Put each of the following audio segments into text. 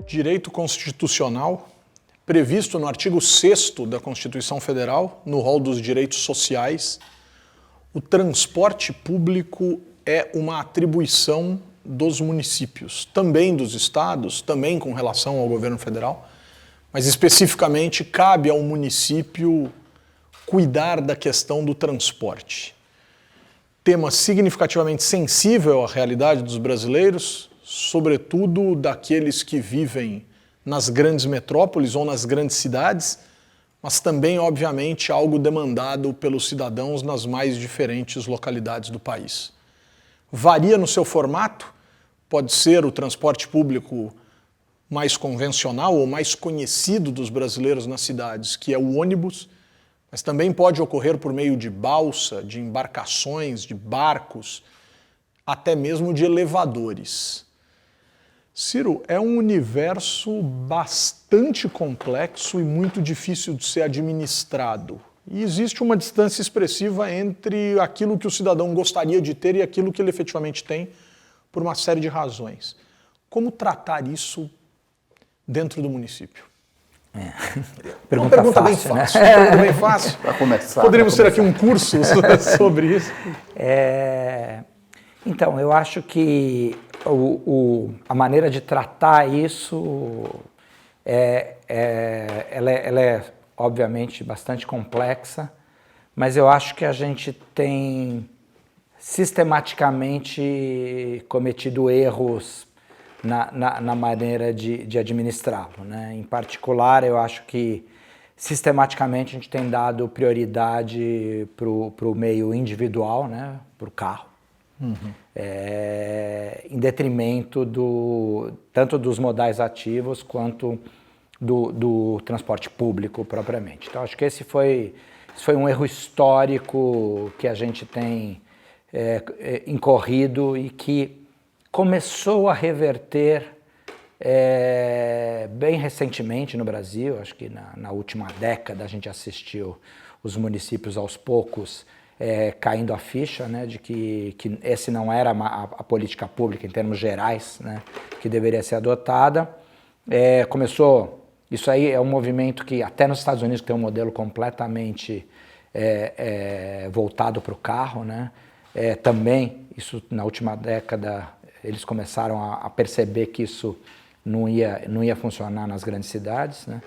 Direito constitucional, previsto no artigo 6º da Constituição Federal, no rol dos direitos sociais, o transporte público é uma atribuição dos municípios, também dos estados, também com relação ao governo federal, mas especificamente cabe ao município cuidar da questão do transporte. Tema significativamente sensível à realidade dos brasileiros, sobretudo daqueles que vivem nas grandes metrópoles ou nas grandes cidades, mas também, obviamente, algo demandado pelos cidadãos nas mais diferentes localidades do país. Varia no seu formato, pode ser o transporte público mais convencional ou mais conhecido dos brasileiros nas cidades, que é o ônibus, mas também pode ocorrer por meio de balsa, de embarcações, de barcos, até mesmo de elevadores. Ciro, é um universo bastante complexo e muito difícil de ser administrado. E existe uma distância expressiva entre aquilo que o cidadão gostaria de ter e aquilo que ele efetivamente tem, por uma série de razões. Como tratar isso dentro do município? Pergunta fácil, bem fácil, né? Pergunta bem fácil. Para começar. Poderíamos ter aqui um curso sobre isso. Então, eu acho que a maneira de tratar isso ela é obviamente bastante complexa, mas eu acho que a gente tem sistematicamente cometido erros na maneira de administrá-lo, né? Em particular, eu acho que sistematicamente a gente tem dado prioridade para o meio individual, né? Para o carro. Em detrimento tanto dos modais ativos quanto do transporte público propriamente. Então, acho que esse foi um erro histórico que a gente tem incorrido e que começou a reverter bem recentemente no Brasil. Acho que na última década a gente assistiu os municípios aos poucos caindo a ficha, né, de que esse não era a política pública em termos gerais, né, que deveria ser adotada. Isso aí é um movimento que até nos Estados Unidos tem um modelo completamente voltado para o carro, né? Também, isso na última década, eles começaram a perceber que isso não ia funcionar nas grandes cidades, né?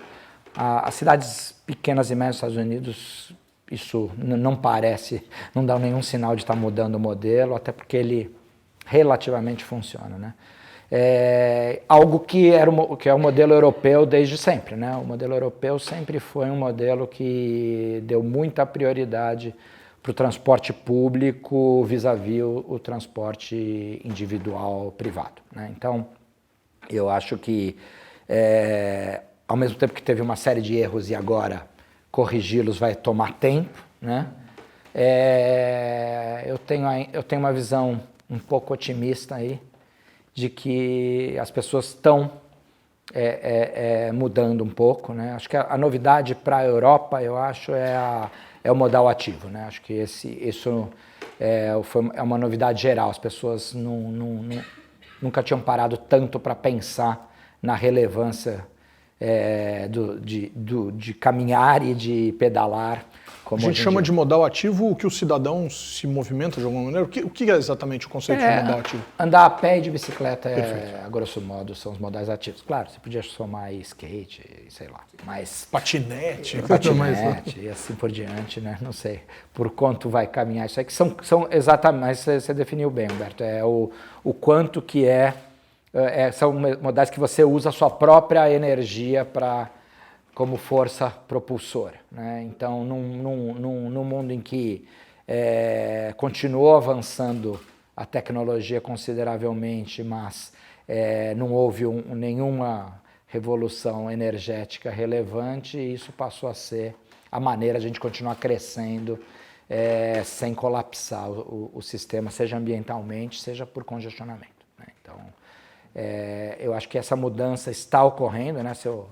As cidades pequenas e médias dos Estados Unidos, isso não dá nenhum sinal de estar mudando o modelo, até porque ele relativamente funciona, né? Algo que é o modelo europeu desde sempre, né? O modelo europeu sempre foi um modelo que deu muita prioridade para o transporte público vis-à-vis o transporte individual privado, né? Então, eu acho que, ao mesmo tempo que teve uma série de erros e agora corrigi-los vai tomar tempo, né? Eu tenho uma visão um pouco otimista aí, de que as pessoas estão mudando um pouco, né? Acho que a novidade para a Europa, eu acho, é o modal ativo, né? Acho que isso é uma novidade geral. As pessoas nunca tinham parado tanto para pensar na relevância de caminhar e de pedalar. A gente chama de modal ativo o que o cidadão se movimenta de alguma maneira? O que é exatamente o conceito de modal ativo? Andar a pé e de bicicleta, a grosso modo, são os modais ativos. Claro, você podia somar aí skate, sei lá, mas... Patinete e assim por diante, né? Não sei por quanto vai caminhar isso aí, que são exatamente, mas você definiu bem, Humberto, o quanto que são modais que você usa a sua própria energia como força propulsora, né? Então, num mundo em que continuou avançando a tecnologia consideravelmente, mas não houve nenhuma revolução energética relevante, e isso passou a ser a maneira de a gente continuar crescendo sem colapsar o sistema, seja ambientalmente, seja por congestionamento, né? Então, eu acho que essa mudança está ocorrendo, né? Se eu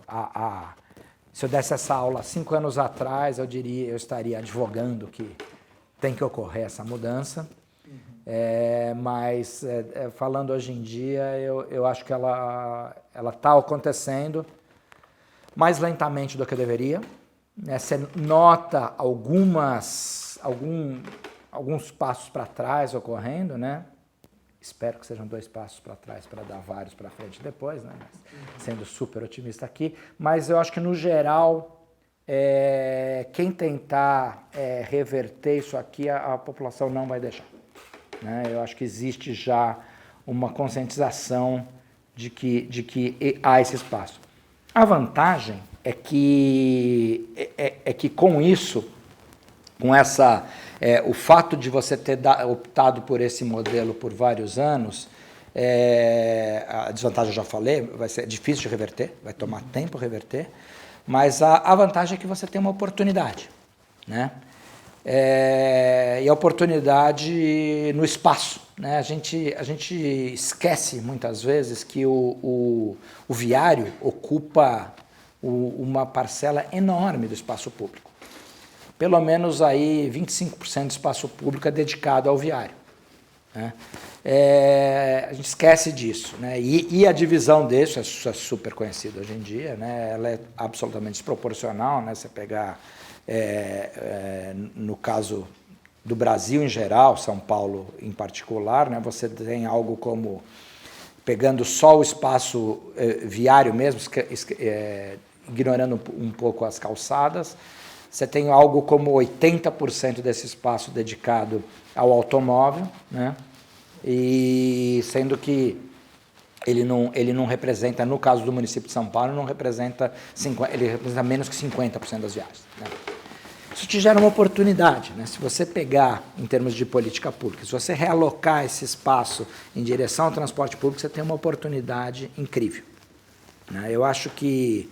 desse essa aula 5 anos atrás, eu estaria advogando que tem que ocorrer essa mudança. Mas falando hoje em dia, eu acho que ela está acontecendo mais lentamente do que deveria. Você nota alguns passos para trás ocorrendo, né? Espero que sejam 2 passos para trás para dar vários para frente depois, né? Mas, sendo super otimista aqui. Mas eu acho que, no geral, quem tentar reverter isso aqui, a população não vai deixar. Né? Eu acho que existe já uma conscientização de que há esse espaço. A vantagem é que com isso, com o fato de você ter optado por esse modelo por vários anos, a desvantagem eu já falei, vai ser difícil de reverter, vai tomar tempo reverter, mas a vantagem é que você tem uma oportunidade, né? E a oportunidade no espaço, né? A gente esquece muitas vezes que o viário ocupa uma parcela enorme do espaço público. Pelo menos aí 25% do espaço público é dedicado ao viário, né? A gente esquece disso, né? E a divisão disso é super conhecida hoje em dia, né? Ela é absolutamente desproporcional, né? Você pegar, no caso do Brasil em geral, São Paulo em particular, né? Você tem algo como, pegando só o espaço viário mesmo, ignorando um pouco as calçadas, você tem algo como 80% desse espaço dedicado ao automóvel, né? E sendo que ele não representa, no caso do município de São Paulo, ele representa menos que 50% das viagens, né? Isso te gera uma oportunidade, né? Se você pegar, em termos de política pública, se você realocar esse espaço em direção ao transporte público, você tem uma oportunidade incrível, né? Eu acho que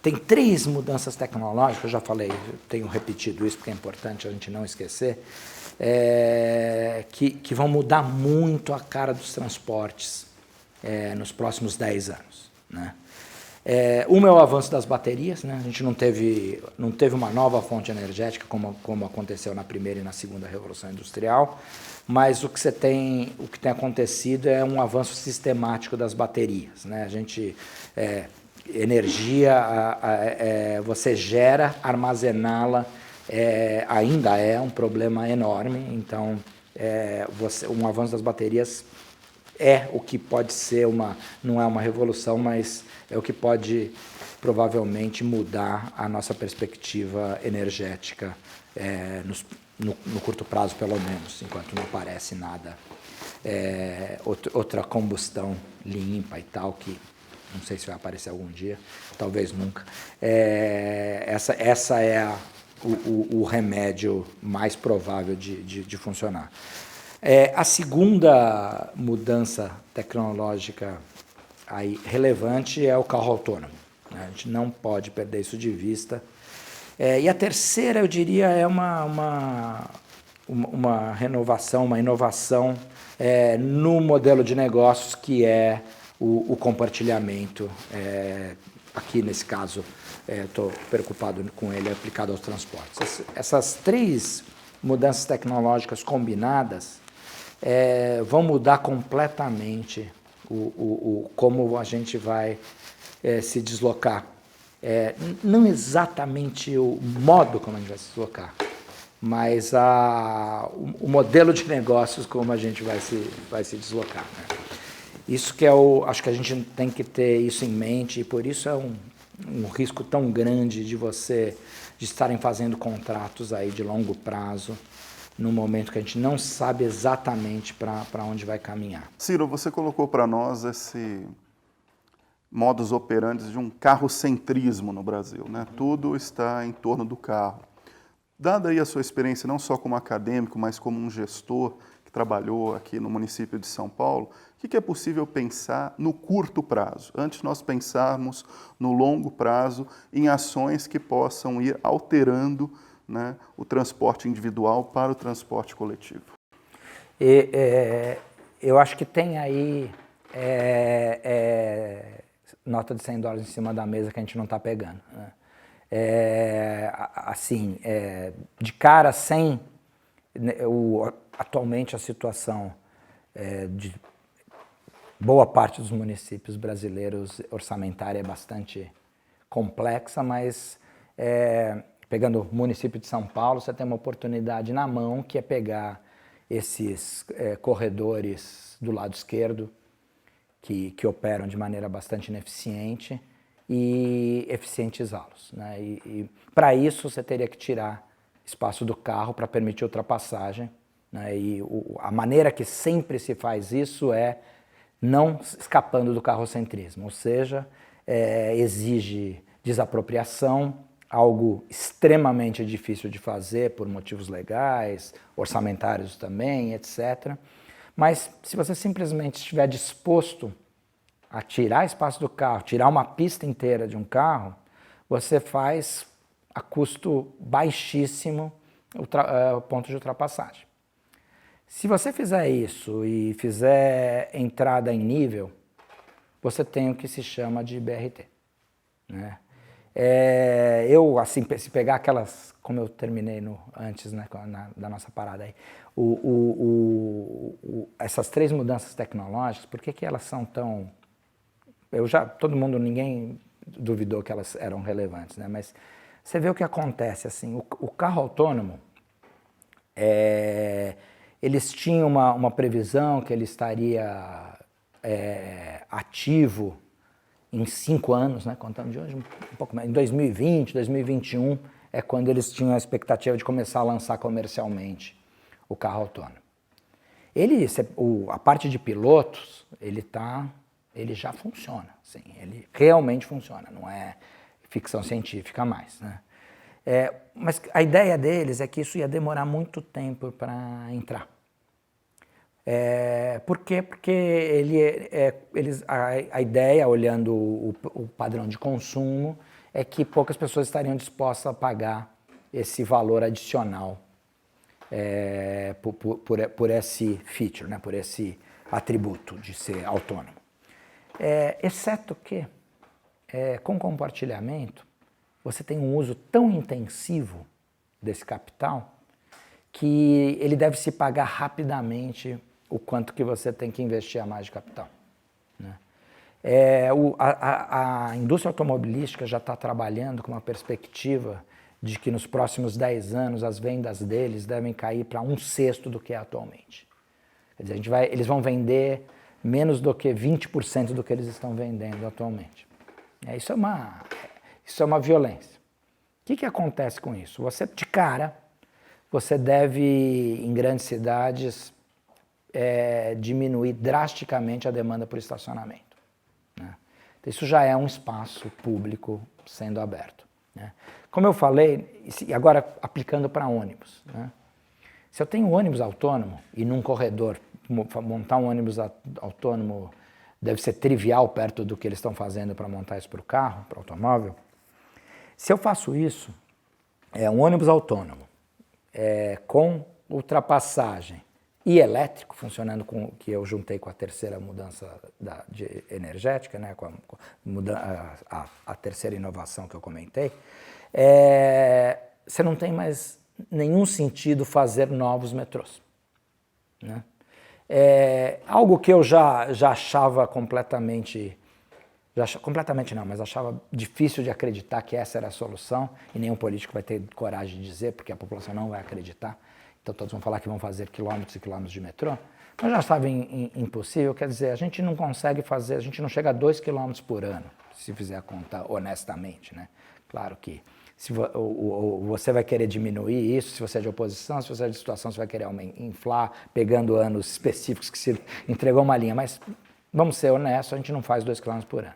tem 3 mudanças tecnológicas, eu já falei, eu tenho repetido isso porque é importante a gente não esquecer, que vão mudar muito a cara dos transportes nos próximos 10 anos, né? Uma é o avanço das baterias, né? A gente não teve uma nova fonte energética como aconteceu na primeira e na segunda Revolução Industrial, mas o que tem acontecido é um avanço sistemático das baterias, né? Energia, você gera, armazená-la ainda é um problema enorme, então um avanço das baterias é o que pode ser não é uma revolução, mas é o que pode provavelmente mudar a nossa perspectiva energética no curto prazo, pelo menos, enquanto não aparece nada, outra combustão limpa e tal, que não sei se vai aparecer algum dia, talvez nunca. Essa é o remédio mais provável de funcionar. A segunda mudança tecnológica aí relevante é o carro autônomo, né? A gente não pode perder isso de vista. E a terceira, eu diria, é uma renovação, uma inovação no modelo de negócios, que é o compartilhamento. Aqui, nesse caso, estou preocupado com ele aplicado aos transportes. Essas 3 mudanças tecnológicas combinadas vão mudar completamente como a gente vai se deslocar. Não exatamente o modo como a gente vai se deslocar, mas o modelo de negócios como a gente vai se deslocar, né? Isso que acho que a gente tem que ter isso em mente, e por isso é um risco tão grande de estarem fazendo contratos aí de longo prazo, no momento que a gente não sabe exatamente para onde vai caminhar. Ciro, você colocou para nós esse modus operandi de um carrocentrismo no Brasil, né? Tudo está em torno do carro. Dada aí a sua experiência, não só como acadêmico, mas como um gestor que trabalhou aqui no município de São Paulo, o que é possível pensar no curto prazo, antes de nós pensarmos no longo prazo, em ações que possam ir alterando, né, o transporte individual para o transporte coletivo? Eu acho que tem aí nota de $100 em cima da mesa que a gente não está pegando, né? De cara, atualmente a situação de boa parte dos municípios brasileiros, orçamentária é bastante complexa, mas pegando o município de São Paulo, você tem uma oportunidade na mão, que é pegar esses corredores do lado esquerdo, que operam de maneira bastante ineficiente, e eficientizá-los, né? E para isso você teria que tirar espaço do carro para permitir ultrapassagem, né? E a maneira que sempre se faz isso é não escapando do carrocentrismo, ou seja, exige desapropriação, algo extremamente difícil de fazer por motivos legais, orçamentários também, etc. Mas se você simplesmente estiver disposto a tirar espaço do carro, tirar uma pista inteira de um carro, você faz a custo baixíssimo o ponto de ultrapassagem. Se você fizer isso e fizer entrada em nível, você tem o que se chama de BRT, né? Assim, se pegar aquelas, como eu terminei antes, né, da nossa parada aí, essas 3 mudanças tecnológicas, por que elas são tão... ninguém duvidou que elas eram relevantes, né? Mas você vê o que acontece, assim, o carro autônomo, eles tinham uma previsão que ele estaria ativo em 5 anos, né? Contando de hoje um pouco mais, em 2020, 2021, é quando eles tinham a expectativa de começar a lançar comercialmente o carro autônomo. A parte de pilotos, ele já funciona, sim, ele realmente funciona, não é ficção científica mais, né? Mas a ideia deles é que isso ia demorar muito tempo para entrar. Por quê? Porque a ideia, olhando o padrão de consumo, é que poucas pessoas estariam dispostas a pagar esse valor adicional por esse feature, né? Por esse atributo de ser autônomo. Exceto que, com compartilhamento, você tem um uso tão intensivo desse capital que ele deve se pagar rapidamente o quanto que você tem que investir a mais de capital, né? A indústria automobilística já está trabalhando com uma perspectiva de que nos próximos 10 anos as vendas deles devem cair para 1/6 do que é atualmente. Quer dizer, eles vão vender menos do que 20% do que eles estão vendendo atualmente. Isso é uma violência. O que acontece com isso? De cara, você deve, em grandes cidades, diminuir drasticamente a demanda por estacionamento, né? Então, isso já é um espaço público sendo aberto, né? Como eu falei, e agora aplicando para ônibus, né? Se eu tenho um ônibus autônomo e num corredor, montar um ônibus autônomo deve ser trivial perto do que eles estão fazendo para montar isso para o carro, para o automóvel. Se eu faço isso, um ônibus autônomo com ultrapassagem e elétrico, funcionando que eu juntei com a terceira mudança energética, né, com a terceira inovação que eu comentei, você não tem mais nenhum sentido fazer novos metrôs, né? Algo que eu já achava completamente não, mas achava difícil de acreditar que essa era a solução, e nenhum político vai ter coragem de dizer, porque a população não vai acreditar, então todos vão falar que vão fazer quilômetros e quilômetros de metrô, mas já estava impossível. Quer dizer, a gente não consegue fazer, a gente não chega a 2 km por ano, se fizer a conta honestamente, né? Claro que você vai querer diminuir isso, se você é de oposição, se você é de situação, você vai querer inflar, pegando anos específicos que se entregou uma linha, mas vamos ser honestos, a gente não faz 2 km por ano.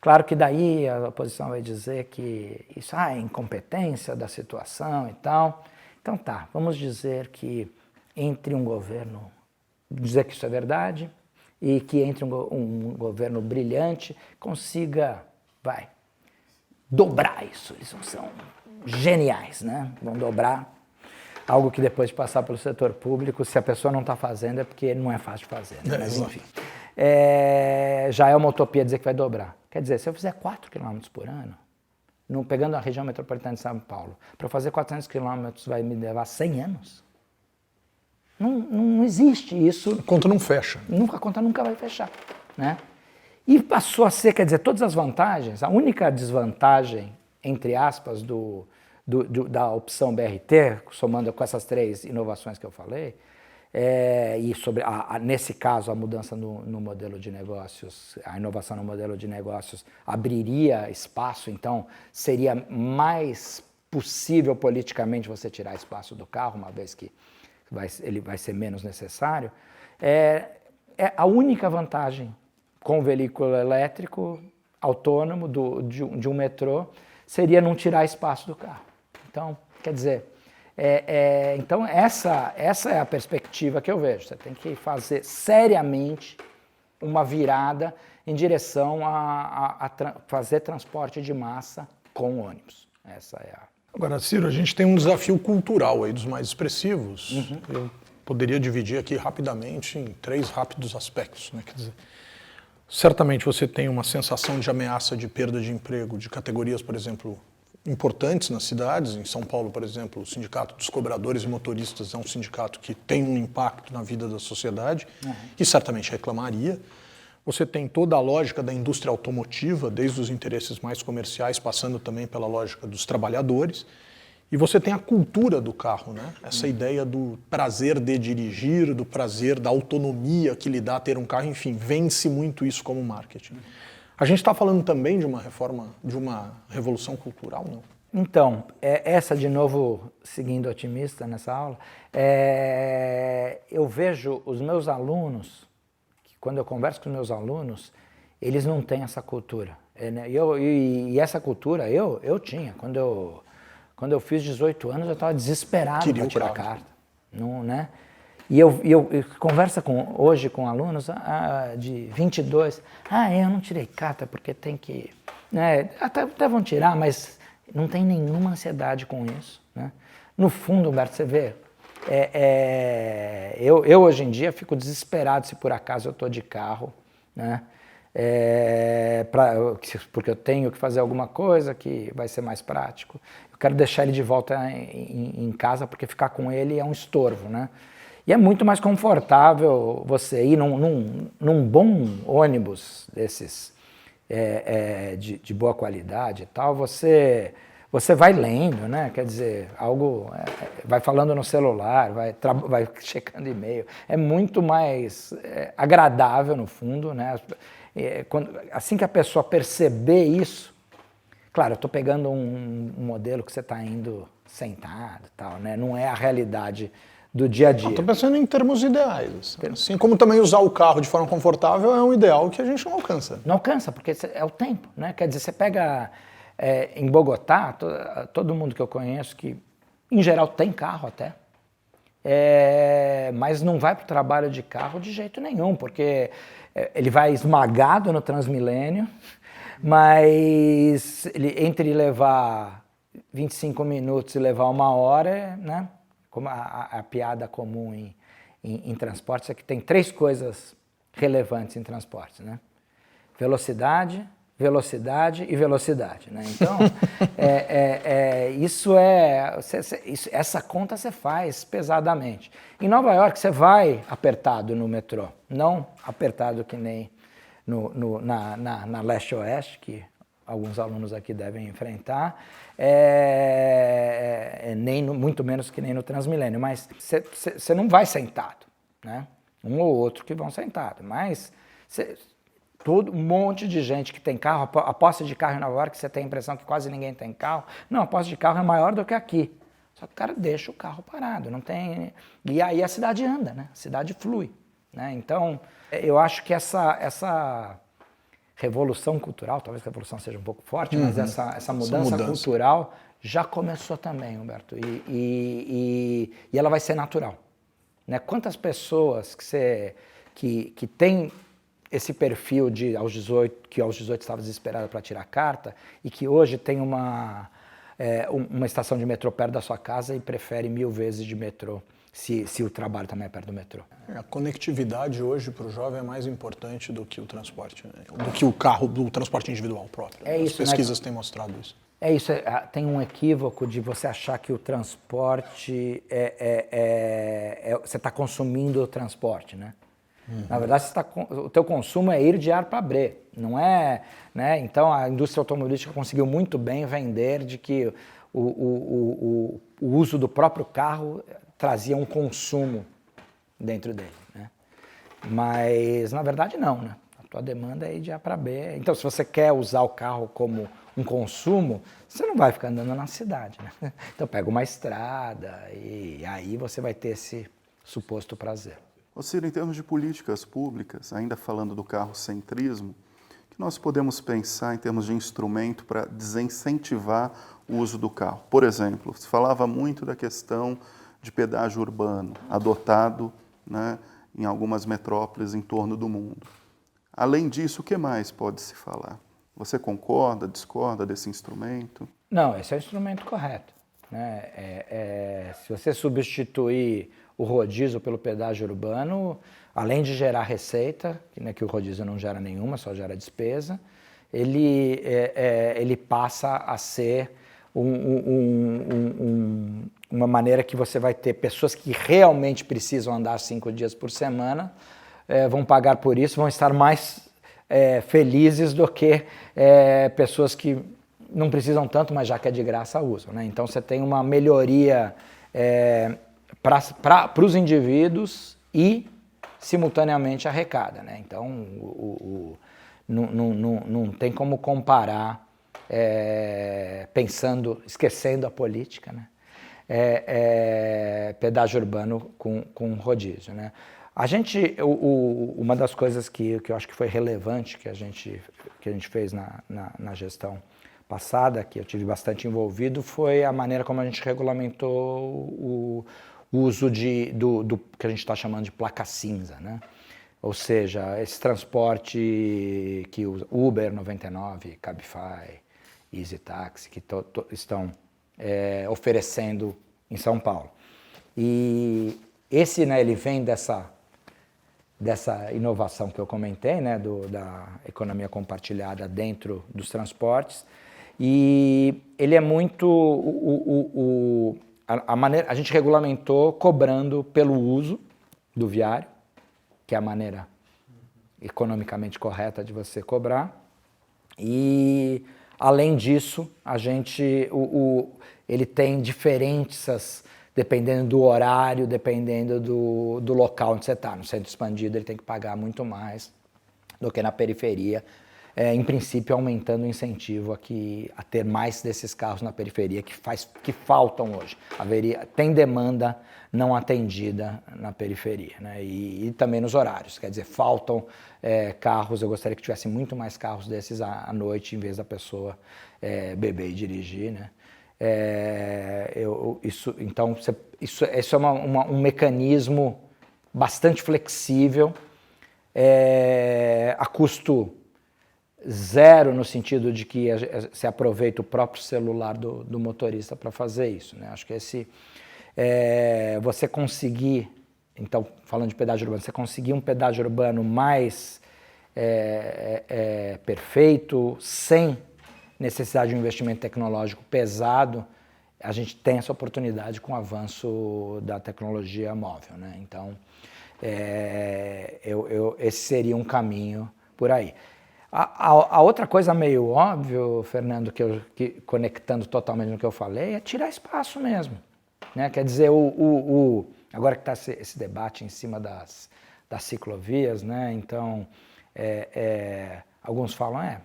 Claro que daí a oposição vai dizer que isso é incompetência da situação e tal. Então tá, vamos dizer que entre um governo, dizer que isso é verdade, e que entre um governo brilhante consiga, dobrar isso. Eles são geniais, né? Vão dobrar algo que depois de passar pelo setor público, se a pessoa não está fazendo é porque não é fácil de fazer, né? Mas enfim, já é uma utopia dizer que vai dobrar. Quer dizer, se eu fizer 4 km por ano, pegando a região metropolitana de São Paulo, para fazer 400 km vai me levar 100 anos. Não existe isso. A conta não fecha. A conta nunca vai fechar, né? E passou a ser, quer dizer, todas as vantagens, a única desvantagem, entre aspas, da opção BRT, somando com essas 3 inovações que eu falei, e sobre, nesse caso, a mudança no modelo de negócios, a inovação no modelo de negócios abriria espaço, então seria mais possível politicamente você tirar espaço do carro, uma vez que ele vai ser menos necessário. A única vantagem com o veículo elétrico autônomo de um metrô seria não tirar espaço do carro. Então, quer dizer, então essa é a perspectiva que eu vejo. Você tem que fazer seriamente uma virada em direção a fazer transporte de massa com ônibus. Essa é a... Agora, Ciro, a gente tem um desafio cultural aí dos mais expressivos. Eu poderia dividir aqui rapidamente em 3 rápidos aspectos, né? Quer dizer, certamente você tem uma sensação de ameaça de perda de emprego de categorias, por exemplo, importantes nas cidades. Em São Paulo, por exemplo, o Sindicato dos Cobradores e Motoristas é um sindicato que tem um impacto na vida da sociedade e certamente reclamaria. Você tem toda a lógica da indústria automotiva, desde os interesses mais comerciais, passando também pela lógica dos trabalhadores. E você tem a cultura do carro, né? Essa ideia do prazer de dirigir, do prazer da autonomia que lhe dá ter um carro, enfim, vence muito isso como marketing. A gente está falando também de uma reforma, de uma revolução cultural, não? Então, essa de novo, seguindo otimista nessa aula, eu vejo os meus alunos, quando eu converso com os meus alunos, eles não têm essa cultura. E essa cultura eu tinha. Quando eu fiz 18 anos, eu estava desesperado para tirar carta. Não, né? E eu converso hoje com alunos de 22. Eu não tirei carta porque tem que... Né? Até vão tirar, mas não tem nenhuma ansiedade com isso. Né? No fundo, Humberto, você vê... eu hoje em dia fico desesperado se por acaso eu estou de carro, né? Porque eu tenho que fazer alguma coisa que vai ser mais prático. Eu quero deixar ele de volta em casa porque ficar com ele é um estorvo, né? E é muito mais confortável você ir num bom ônibus desses de boa qualidade e tal, você vai lendo, né? Quer dizer, vai falando no celular, vai checando e-mail. É muito mais agradável, no fundo, né? Assim que a pessoa perceber isso, claro, eu estou pegando um modelo que você está indo sentado e tal, né? Não é a realidade do dia a dia. Estou pensando em termos ideais. Assim como também usar o carro de forma confortável é um ideal que a gente não alcança. Não alcança, porque é o tempo, né? Quer dizer, você pega... em Bogotá, todo mundo que eu conheço, que em geral tem carro até, mas não vai para o trabalho de carro de jeito nenhum, porque ele vai esmagado no Transmilênio, mas entre levar 25 minutos e levar 1 hora, né? Como a piada comum em transportes é que tem 3 coisas relevantes em transportes, né? Velocidade e velocidade, né? Então, essa conta você faz pesadamente. Em Nova York, você vai apertado no metrô, não apertado que nem na leste-oeste, que alguns alunos aqui devem enfrentar, muito menos que nem no Transmilênio, mas você não vai sentado, né? Um ou outro que vão sentado, mas... um monte de gente que tem carro, a posse de carro em Nova York, você tem a impressão que quase ninguém tem carro. Não, a posse de carro é maior do que aqui. Só que o cara deixa o carro parado, não tem... E aí a cidade anda, né? A cidade flui, né? Então, eu acho que essa revolução cultural, talvez a revolução seja um pouco forte, mas essa mudança cultural já começou também, Humberto. E ela vai ser natural, né? Quantas pessoas que têm esse perfil de aos 18 estava desesperado para tirar a carta e que hoje tem uma estação de metrô perto da sua casa e prefere 1000 vezes de metrô, se o trabalho também é perto do metrô. A conectividade hoje para o jovem é mais importante do que o transporte, né? Do que o carro, do transporte individual próprio. É isso, as pesquisas têm mostrado isso. É isso, tem um equívoco de você achar que o transporte você está consumindo o transporte, né? Na verdade, o teu consumo é ir de A para B, não é, né? Então, a indústria automobilística conseguiu muito bem vender de que o uso do próprio carro trazia um consumo dentro dele, né? Mas, na verdade, não, né? A tua demanda é ir de A para B. Então, se você quer usar o carro como um consumo, você não vai ficar andando na cidade, né? Então, pega uma estrada e aí você vai ter esse suposto prazer. Ô Ciro, em termos de políticas públicas, ainda falando do carrocentrismo, o que nós podemos pensar em termos de instrumento para desincentivar o uso do carro? Por exemplo, se falava muito da questão de pedágio urbano, adotado, né, em algumas metrópoles em torno do mundo. Além disso, o que mais pode se falar? Você concorda, discorda desse instrumento? Não, esse é o instrumento correto, né? Se você substituir o rodízio pelo pedágio urbano, além de gerar receita, que o rodízio não gera nenhuma, só gera despesa, ele passa a ser uma maneira que você vai ter pessoas que realmente precisam andar 5 dias por semana, vão pagar por isso, vão estar mais felizes do que pessoas que não precisam tanto, mas já que é de graça usam, né? Então você tem uma melhoria para os indivíduos e simultaneamente arrecada, né? Então não tem como comparar esquecendo a política, né? Pedágio urbano com rodízio, né? Uma das coisas que eu acho que foi relevante que a gente fez na gestão passada, que eu tive bastante envolvido, foi a maneira como a gente regulamentou o uso do que a gente está chamando de placa cinza, né? Ou seja, esse transporte que usa Uber 99, Cabify, Easy Taxi, que estão oferecendo em São Paulo. E esse, né, ele vem dessa inovação que eu comentei, né, da economia compartilhada dentro dos transportes, e ele é muito a gente regulamentou cobrando pelo uso do viário, que é a maneira economicamente correta de você cobrar, e além disso ele tem diferenças dependendo do horário, dependendo do local onde você está. No centro expandido ele tem que pagar muito mais do que na periferia, em princípio aumentando o incentivo a ter mais desses carros na periferia que faltam hoje. Tem demanda não atendida na periferia, né? E também nos horários, quer dizer, faltam carros. Eu gostaria que tivesse muito mais carros desses à noite, em vez da pessoa beber e dirigir, né? Isso é um mecanismo bastante flexível, a custo zero, no sentido de que se aproveita o próprio celular do motorista para fazer isso, né? Acho que você conseguir, então, falando de pedágio urbano, você conseguir um pedágio urbano mais perfeito, sem necessidade de um investimento tecnológico pesado, a gente tem essa oportunidade com o avanço da tecnologia móvel, né? Então, esse seria um caminho por aí. A outra coisa meio óbvia, Fernando, que conectando totalmente no que eu falei, é tirar espaço mesmo, né? Quer dizer, agora que está esse debate em cima das ciclovias, né? Então, alguns falam,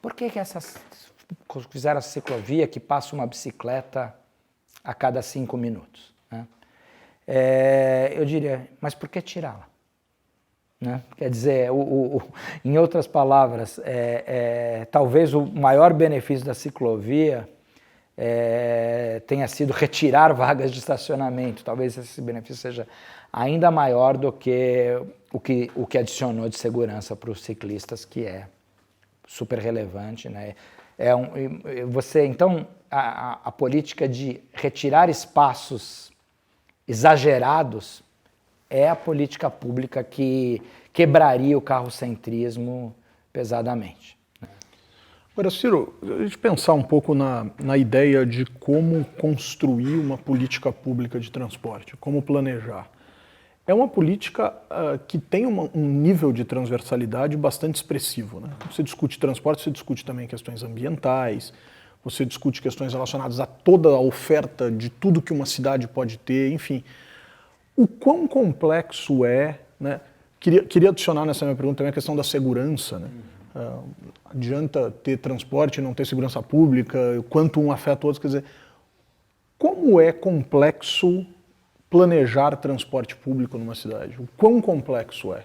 por que fizeram a ciclovia que passa uma bicicleta a cada 5 minutos? Né? Eu diria, mas por que tirá-la? Né? Quer dizer, em outras palavras, talvez o maior benefício da ciclovia tenha sido retirar vagas de estacionamento. Talvez esse benefício seja ainda maior do que o que adicionou de segurança para os ciclistas, que é super relevante, né? Então, a política de retirar espaços exagerados é a política pública que quebraria o carrocentrismo pesadamente. Agora, Ciro, a gente pensar um pouco na ideia de como construir uma política pública de transporte, como planejar. É uma política que tem um nível de transversalidade bastante expressivo, né? Você discute transporte, você discute também questões ambientais, você discute questões relacionadas a toda a oferta de tudo que uma cidade pode ter, enfim. O quão complexo é, né? Queria adicionar nessa minha pergunta também a questão da segurança, né? Adianta ter transporte e não ter segurança pública, quanto um afeta o outro, quer dizer, como é complexo planejar transporte público numa cidade? O quão complexo é?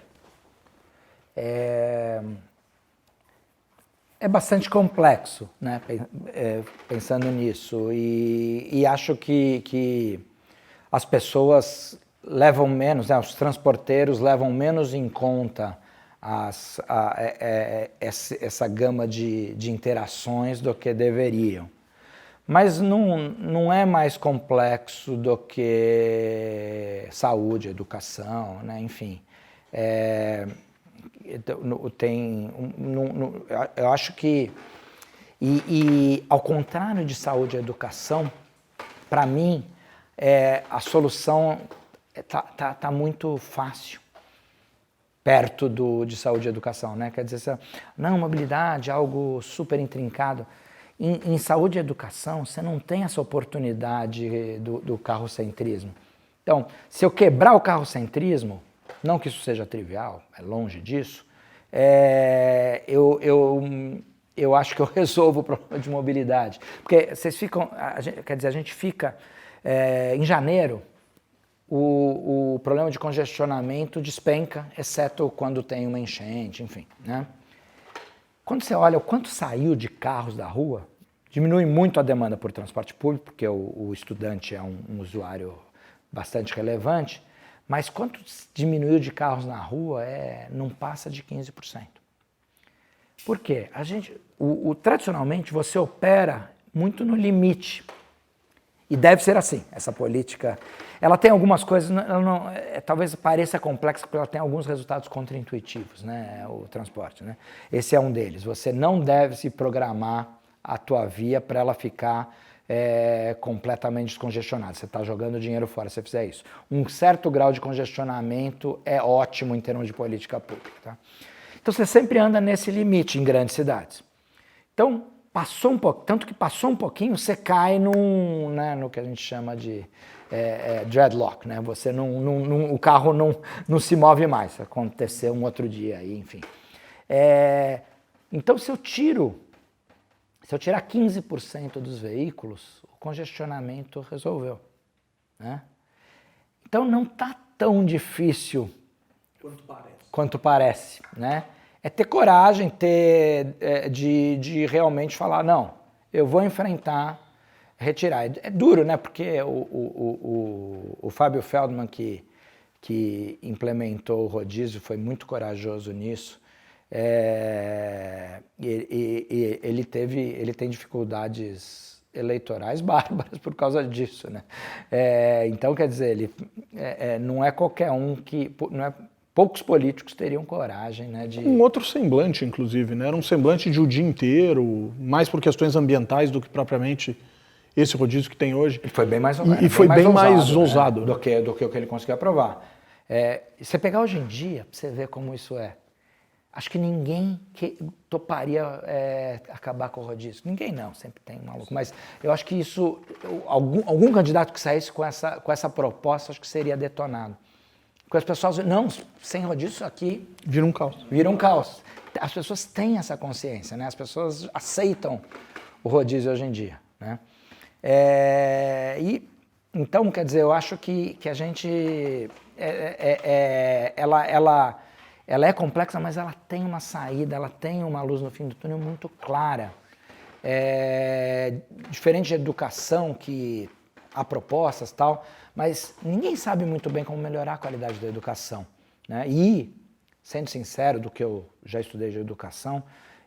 É bastante complexo, né? Pensando nisso, e acho que as pessoas levam menos, né? Os transporteiros levam menos em conta essa gama de interações do que deveriam. Mas não é mais complexo do que saúde, educação, né? Enfim. Eu acho que, ao contrário de saúde e educação, para mim, a solução tá muito fácil perto de saúde e educação, né? Quer dizer, não, mobilidade, algo super intrincado. Em saúde e educação, você não tem essa oportunidade do carrocentrismo. Então, se eu quebrar o carrocentrismo, não que isso seja trivial, é longe disso, eu acho que eu resolvo o problema de mobilidade. Porque vocês ficam, a gente fica, em janeiro, o problema de congestionamento despenca, exceto quando tem uma enchente, enfim, né? Quando você olha o quanto saiu de carros da rua, diminui muito a demanda por transporte público, porque o estudante é um usuário bastante relevante, mas quanto diminuiu de carros na rua não passa de 15%. Por quê? Tradicionalmente você opera muito no limite. E deve ser assim, essa política. Ela tem algumas coisas, talvez pareça complexa, porque ela tem alguns resultados contraintuitivos, né, o transporte, né? Esse é um deles. Você não deve se programar a tua via para ela ficar completamente descongestionada. Você está jogando dinheiro fora se você fizer isso. Um certo grau de congestionamento é ótimo em termos de política pública. Tá? Então você sempre anda nesse limite em grandes cidades. Então, tanto que passou um pouquinho, você cai no que a gente chama de dreadlock, né? Você o carro não se move mais. Aconteceu um outro dia aí, enfim. Então, se eu tirar 15% dos veículos, o congestionamento resolveu, né? Então não está tão difícil quanto parece, né? É ter coragem, de realmente falar, não, eu vou enfrentar, retirar. É duro, né? Porque o Fábio Feldman, que implementou o rodízio, foi muito corajoso nisso. Ele tem dificuldades eleitorais bárbaras por causa disso, né? Então, quer dizer, não é qualquer um poucos políticos teriam coragem, né, de... Um outro semblante, inclusive, né? Era um semblante de o dia inteiro, mais por questões ambientais do que propriamente esse rodízio que tem hoje. E foi bem mais ousado, né? do que o que ele conseguiu aprovar. Você pegar hoje em dia, pra você ver como isso é, acho que ninguém toparia acabar com o rodízio. Ninguém não, sempre tem um maluco. Mas eu acho que isso, algum candidato que saísse com essa proposta, acho que seria detonado. Porque as pessoas, não, sem rodízio isso aqui... Vira um caos. Vira um caos. As pessoas têm essa consciência, né? As pessoas aceitam o rodízio hoje em dia, né? Então, quer dizer, eu acho que a gente... ela é complexa, mas ela tem uma saída, ela tem uma luz no fim do túnel muito clara. Diferente de educação, que há propostas e tal, mas ninguém sabe muito bem como melhorar a qualidade da educação, né? E, sendo sincero, do que eu já estudei de educação,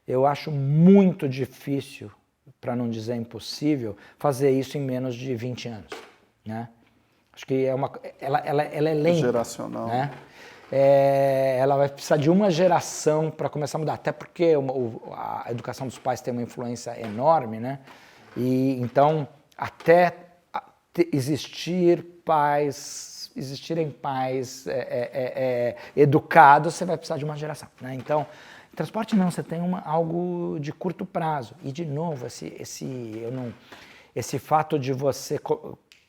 eu acho muito difícil, para não dizer impossível, fazer isso em menos de 20 anos, né? Acho que ela é lenta. Geracional. Né? ela vai precisar de uma geração para começar a mudar, até porque a educação dos pais tem uma influência enorme, né? E então, até existirem pais educados, você vai precisar de uma geração, né? Então, transporte não, você tem algo de curto prazo. E, de novo, esse fato de você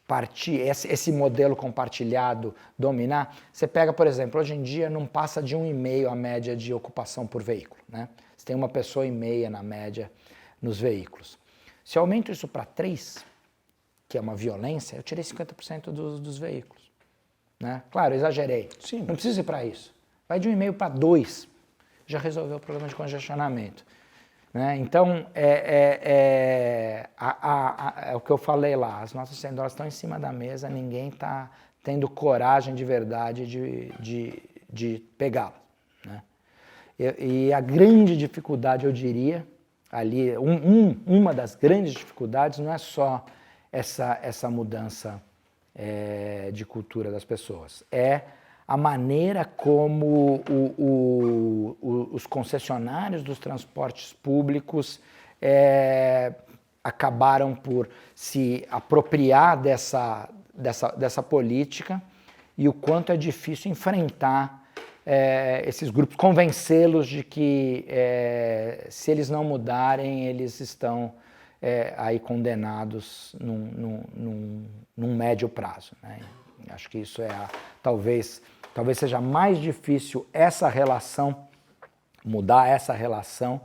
partir, esse modelo compartilhado dominar, você pega, por exemplo, hoje em dia não passa de 1,5 a média de ocupação por veículo, né? Você tem 1,5 pessoa na média nos veículos. Se eu aumento isso para 3, que é uma violência, eu tirei 50% dos veículos, né? Claro, exagerei. Sim. Não precisa ir para isso. Vai de 1,5 para 2, já resolveu o problema de congestionamento. Né? Então, é o que eu falei lá, as nossas sendoras estão em cima da mesa, ninguém está tendo coragem de verdade de pegá-las. Né? E a grande dificuldade, eu diria, ali, uma das grandes dificuldades não é só essa mudança de cultura das pessoas, é a maneira como os concessionários dos transportes públicos acabaram por se apropriar dessa política e o quanto é difícil enfrentar esses grupos, convencê-los de que se eles não mudarem, eles estão aí condenados num médio prazo, né? Acho que isso talvez seja mais difícil mudar essa relação,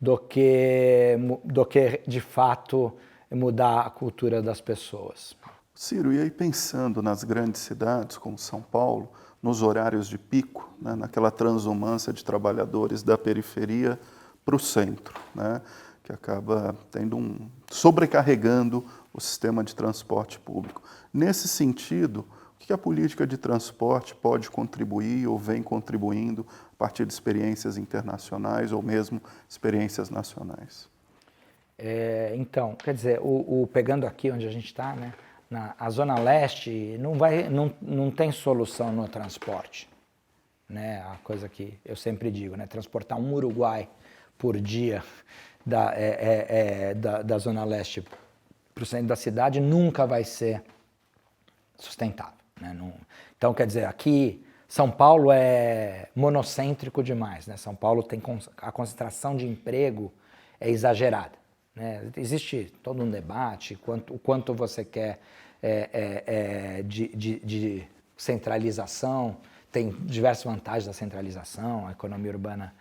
do que de fato mudar a cultura das pessoas. Ciro, e aí pensando nas grandes cidades como São Paulo, nos horários de pico, né, naquela transumância de trabalhadores da periferia para o centro, né, que acaba sobrecarregando o sistema de transporte público. Nesse sentido, o que a política de transporte pode contribuir ou vem contribuindo a partir de experiências internacionais ou mesmo experiências nacionais? Então, quer dizer, pegando aqui onde a gente está, né, a Zona Leste não tem solução no transporte. Né, a coisa que eu sempre digo, né, transportar um Uruguai por dia da Zona Leste para o centro da cidade nunca vai ser sustentável. Né? Então, quer dizer, aqui São Paulo é monocêntrico demais. Né? São Paulo tem a concentração de emprego é exagerada. Né? Existe todo um debate o quanto você quer de centralização. Tem diversas vantagens da centralização, a economia urbana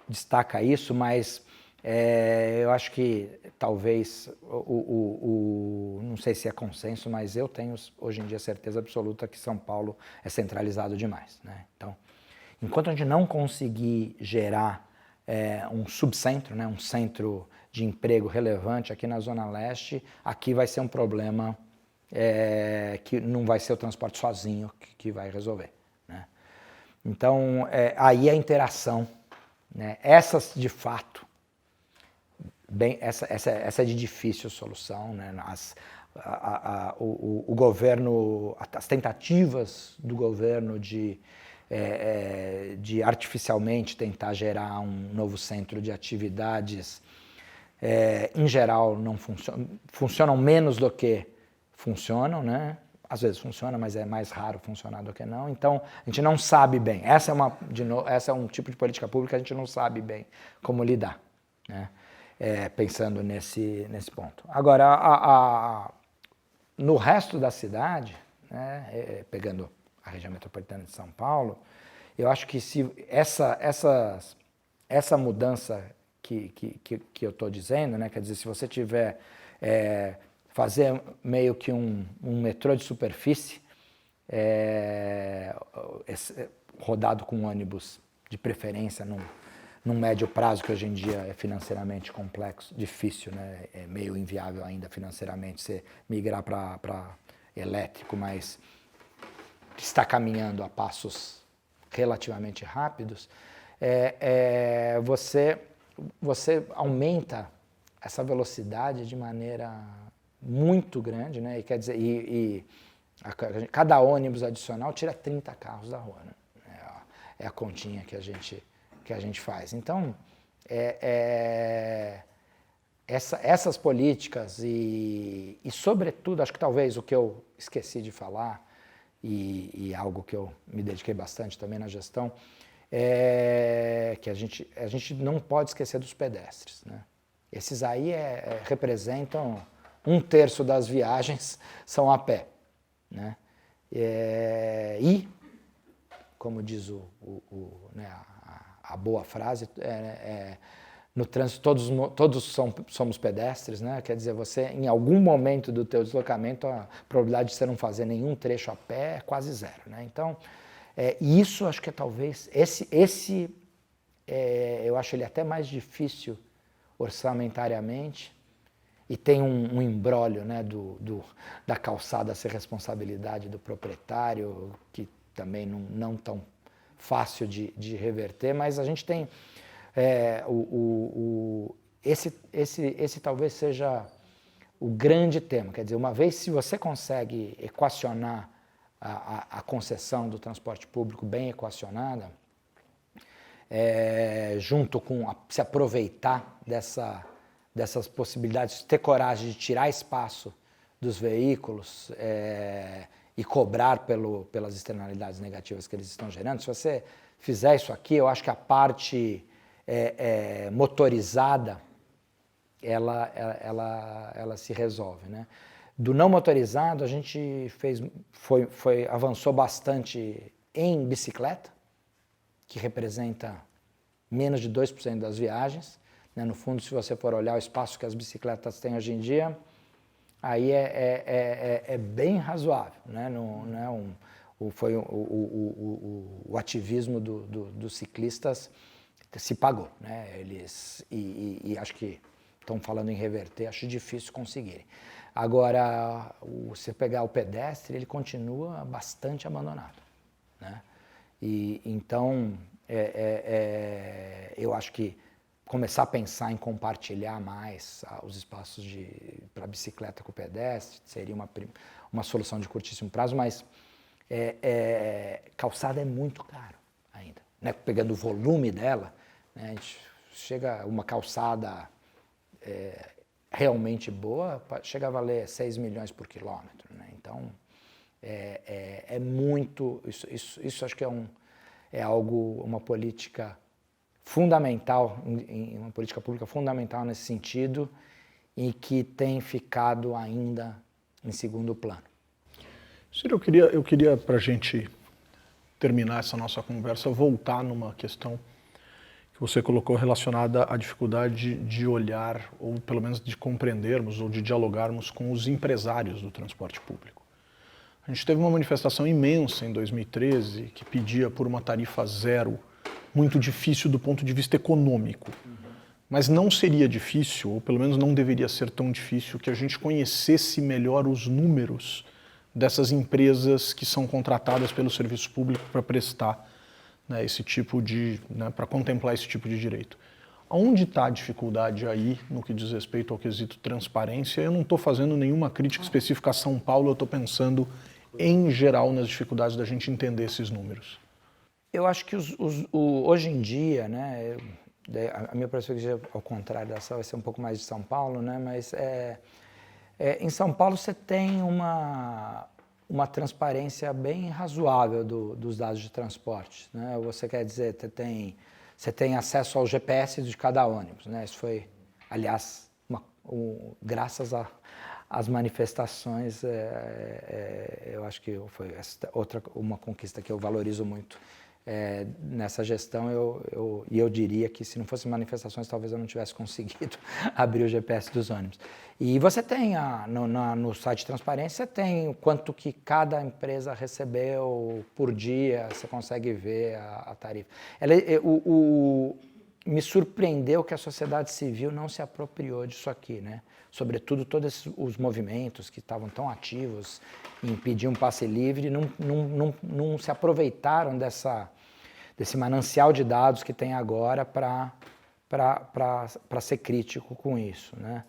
destaca isso, mas eu acho que talvez, não sei se é consenso, mas eu tenho hoje em dia certeza absoluta que São Paulo é centralizado demais. Né? Então, enquanto a gente não conseguir gerar um subcentro, né, um centro de emprego relevante aqui na Zona Leste, aqui vai ser um problema que não vai ser o transporte sozinho que vai resolver. Né? Então, aí a interação, né, essas de fato, essa é de difícil solução, né? O governo, as tentativas do governo de artificialmente tentar gerar um novo centro de atividades, em geral não funcionam menos do que funcionam, né? Às vezes funciona, mas é mais raro funcionar do que não. Então, a gente não sabe bem. Essa é um tipo de política pública que a gente não sabe bem como lidar, né? Pensando nesse ponto. Agora, no resto da cidade, né, pegando a região metropolitana de São Paulo, eu acho que se essa mudança que eu estou dizendo, né, quer dizer, se você tiver fazer meio que um metrô de superfície rodado com ônibus de preferência num médio prazo, que hoje em dia é financeiramente complexo, difícil, né? É meio inviável ainda financeiramente você migrar para elétrico, mas está caminhando a passos relativamente rápidos, você aumenta essa velocidade de maneira muito grande, né? E quer dizer, cada ônibus adicional tira 30 carros da rua. Né? a continha que a gente faz. Então, essas políticas e, sobretudo, acho que talvez o que eu esqueci de falar, e algo que eu me dediquei bastante também na gestão, é que a gente não pode esquecer dos pedestres, né? Esses aí representam 1/3 das viagens são a pé, né? E, como diz né, a boa frase, no trânsito todos somos pedestres, né? Quer dizer, você, em algum momento do teu deslocamento, a probabilidade de você não fazer nenhum trecho a pé é quase zero, né? Então, isso acho que talvez, eu acho ele até mais difícil orçamentariamente, e tem um imbróglio, né, da calçada ser responsabilidade do proprietário, que também não tão fácil de reverter, mas a gente tem esse talvez seja o grande tema. Quer dizer, uma vez se você consegue equacionar a concessão do transporte público bem equacionada, junto com se aproveitar dessas possibilidades, ter coragem de tirar espaço dos veículos e cobrar pelas externalidades negativas que eles estão gerando, se você fizer isso aqui, eu acho que a parte motorizada, ela se resolve, né? Do não motorizado, a gente avançou bastante em bicicleta, que representa menos de 2% das viagens, né? No fundo, se você for olhar o espaço que as bicicletas têm hoje em dia, aí é bem razoável, né? O ativismo dos ciclistas se pagou, né? E acho que estão falando em reverter, acho difícil conseguirem. Agora, se pegar o pedestre, ele continua bastante abandonado, né? E então, eu acho que começar a pensar em compartilhar mais os espaços para bicicleta com o pedestre seria uma solução de curtíssimo prazo, mas calçada é muito caro ainda, né? Pegando o volume dela, né, a gente chega uma calçada realmente boa, chega a valer 6 milhões por quilômetro, né? Então, é muito, isso acho que é algo, uma política fundamental, uma política pública fundamental nesse sentido, e que tem ficado ainda em segundo plano. Ciro, eu queria para a gente terminar essa nossa conversa, voltar numa questão que você colocou relacionada à dificuldade de olhar, ou pelo menos de compreendermos, ou de dialogarmos com os empresários do transporte público. A gente teve uma manifestação imensa em 2013 que pedia por uma tarifa zero, muito difícil do ponto de vista econômico. Mas não seria difícil, ou pelo menos não deveria ser tão difícil, que a gente conhecesse melhor os números dessas empresas que são contratadas pelo serviço público para prestar, né, esse tipo de, né, para contemplar esse tipo de direito. Onde está a dificuldade aí no que diz respeito ao quesito transparência? Eu não estou fazendo nenhuma crítica específica a São Paulo, eu estou pensando em geral nas dificuldades da gente entender esses números. Eu acho que hoje em dia, né, a minha perspectiva, ao contrário dessa, vai ser um pouco mais de São Paulo, né, mas em São Paulo você tem uma transparência bem razoável dos dados de transporte, né? Você quer dizer, você tem acesso ao GPS de cada ônibus, né? Isso foi, aliás, graças às manifestações, eu acho que foi uma conquista que eu valorizo muito nessa gestão, e eu diria que se não fossem manifestações, talvez eu não tivesse conseguido abrir o GPS dos ônibus. E você tem, no site de transparência, tem o quanto que cada empresa recebeu por dia, você consegue ver a tarifa. Me surpreendeu que a sociedade civil não se apropriou disso aqui, né? Sobretudo todos os movimentos que estavam tão ativos em pedir um passe livre, não se aproveitaram desse manancial de dados que tem agora para ser crítico com isso, né?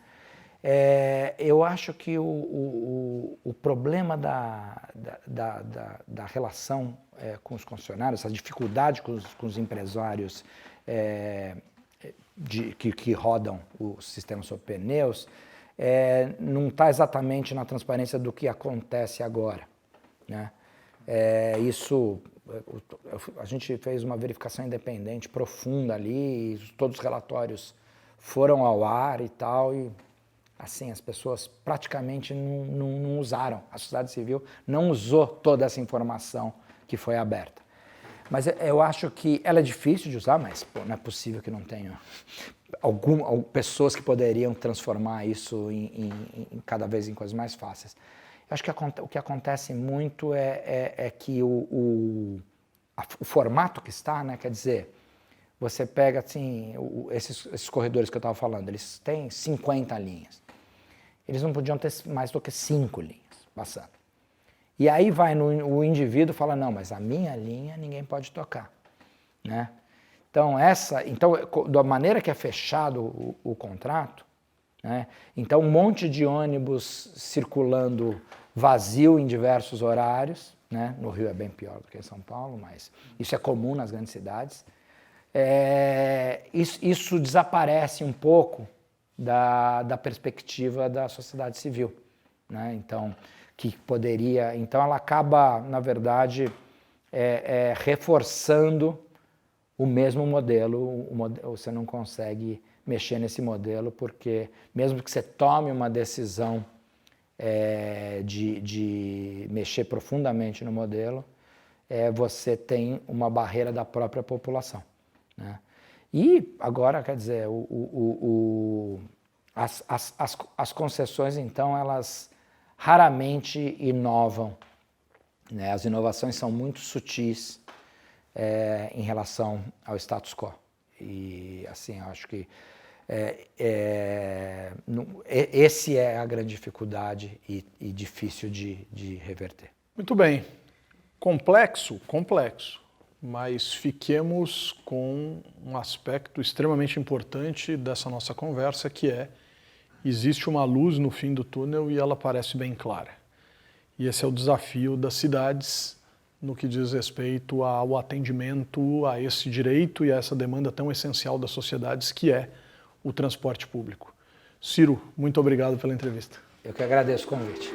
Eu acho que o problema da relação com os concessionários, essa dificuldade com os empresários que rodam o sistema sobre pneus, não está exatamente na transparência do que acontece agora, né? A gente fez uma verificação independente profunda ali, e todos os relatórios foram ao ar e tal, e assim, as pessoas praticamente não usaram, a sociedade civil não usou toda essa informação que foi aberta. Mas eu acho que ela é difícil de usar, mas pô, não é possível que não tenha pessoas que poderiam transformar isso cada vez em coisas mais fáceis. Eu acho que o que acontece muito é que o formato que está, né, quer dizer, você pega assim, esses corredores que eu estava falando, eles têm 50 linhas. Eles não podiam ter mais do que 5 linhas passando. E aí o indivíduo fala, não, mas a minha linha ninguém pode tocar, né? Então, da maneira que é fechado o contrato, né? Então um monte de ônibus circulando vazio em diversos horários, né? No Rio é bem pior do que em São Paulo, mas isso é comum nas grandes cidades. Isso desaparece um pouco da perspectiva da sociedade civil, né? Então, então ela acaba, na verdade, reforçando o mesmo modelo. Você não consegue mexer nesse modelo, porque mesmo que você tome uma decisão de mexer profundamente no modelo, você tem uma barreira da própria população, né? E agora, quer dizer, as concessões, então, elas raramente inovam, né? As inovações são muito sutis em relação ao status quo. E, assim, eu acho que esse é a grande dificuldade e difícil de reverter. Muito bem. Complexo, mas fiquemos com um aspecto extremamente importante dessa nossa conversa, que existe uma luz no fim do túnel e ela parece bem clara. E esse é o desafio das cidades no que diz respeito ao atendimento a esse direito e a essa demanda tão essencial das sociedades, que é o transporte público. Ciro, muito obrigado pela entrevista. Eu que agradeço o convite.